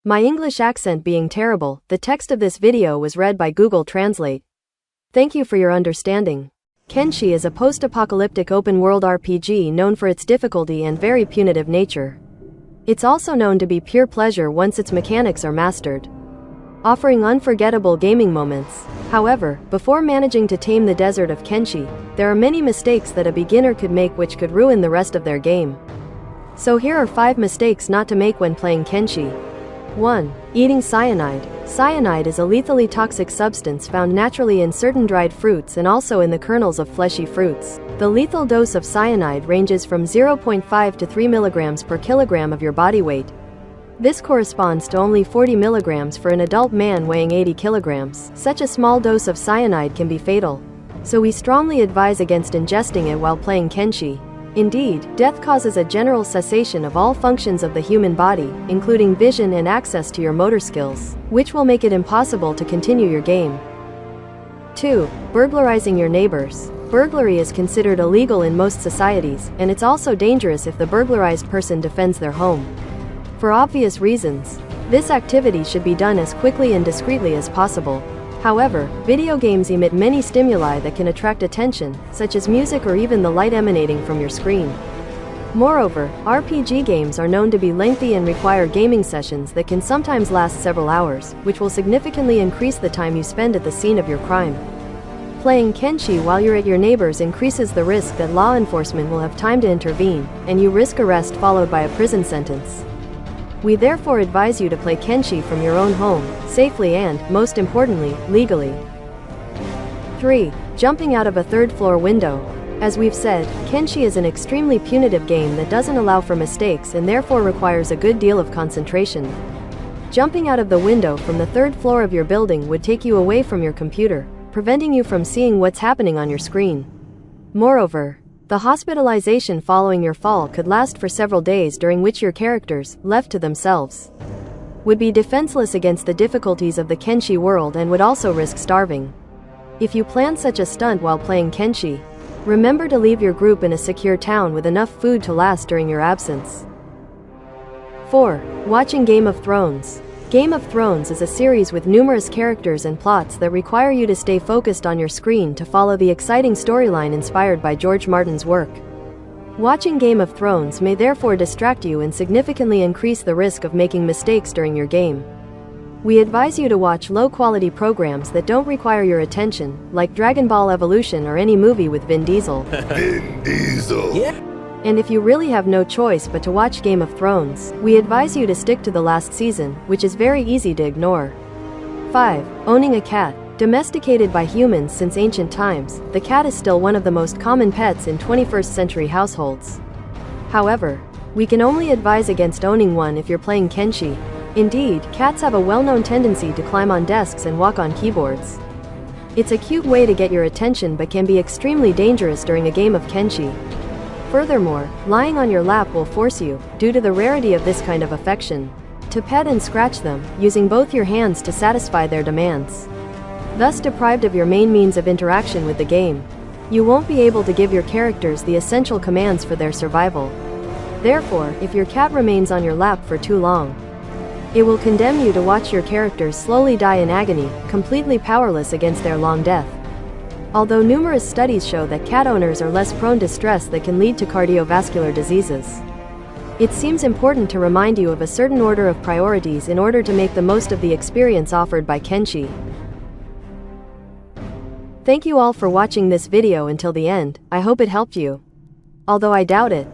My English accent being terrible, the text of this video was read by Google Translate. Thank you for your understanding. Kenshi is a post-apocalyptic open-world RPG known for its difficulty and very punitive nature. It's also known to be pure pleasure once its mechanics are mastered, offering unforgettable gaming moments. However, before managing to tame the desert of Kenshi, there are many mistakes that a beginner could make which could ruin the rest of their game. So here are 5 mistakes not to make when playing Kenshi. 1. Eating cyanide. Cyanide is a lethally toxic substance found naturally in certain dried fruits and also in the kernels of fleshy fruits. The lethal dose of cyanide ranges from 0.5 to 3 mg per kilogram of your body weight. This corresponds to only 40 mg for an adult man weighing 80 kg. Such a small dose of cyanide can be fatal, so we strongly advise against ingesting it while playing Kenshi. Indeed, death causes a general cessation of all functions of the human body, including vision and access to your motor skills, which will make it impossible to continue your game. 2. Burglarizing your neighbors. Burglary is considered illegal in most societies, and it's also dangerous if the burglarized person defends their home. For obvious reasons, this activity should be done as quickly and discreetly as possible. However, video games emit many stimuli that can attract attention, such as music or even the light emanating from your screen. Moreover, RPG games are known to be lengthy and require gaming sessions that can sometimes last several hours, which will significantly increase the time you spend at the scene of your crime. Playing Kenshi while you're at your neighbors increases the risk that law enforcement will have time to intervene, and you risk arrest followed by a prison sentence. We therefore advise you to play Kenshi from your own home, safely and, most importantly, legally. 3. Jumping out of a third-floor window. As we've said, Kenshi is an extremely punitive game that doesn't allow for mistakes and therefore requires a good deal of concentration. Jumping out of the window from the 3rd floor of your building would take you away from your computer, preventing you from seeing what's happening on your screen. Moreover, the hospitalization following your fall could last for several days, during which your characters, left to themselves, would be defenseless against the difficulties of the Kenshi world and would also risk starving. If you plan such a stunt while playing Kenshi, remember to leave your group in a secure town with enough food to last during your absence. 4. Watching Game of Thrones. Game of Thrones is a series with numerous characters and plots that require you to stay focused on your screen to follow the exciting storyline inspired by George Martin's work. Watching Game of Thrones may therefore distract you and significantly increase the risk of making mistakes during your game. We advise you to watch low-quality programs that don't require your attention, like Dragon Ball Evolution or any movie with Vin Diesel. Vin Diesel! Yeah. And if you really have no choice but to watch Game of Thrones, we advise you to stick to the last season, which is very easy to ignore. 5. Owning a cat. Domesticated by humans since ancient times, the cat is still one of the most common pets in 21st century households. However, we can only advise against owning one if you're playing Kenshi. Indeed, cats have a well-known tendency to climb on desks and walk on keyboards. It's a cute way to get your attention but can be extremely dangerous during a game of Kenshi. Furthermore, lying on your lap will force you, due to the rarity of this kind of affection, to pet and scratch them, using both your hands to satisfy their demands. Thus deprived of your main means of interaction with the game, you won't be able to give your characters the essential commands for their survival. Therefore, if your cat remains on your lap for too long, it will condemn you to watch your characters slowly die in agony, completely powerless against their long death. Although numerous studies show that cat owners are less prone to stress that can lead to cardiovascular diseases, it seems important to remind you of a certain order of priorities in order to make the most of the experience offered by Kenshi. Thank you all for watching this video until the end. I hope it helped you, although I doubt it.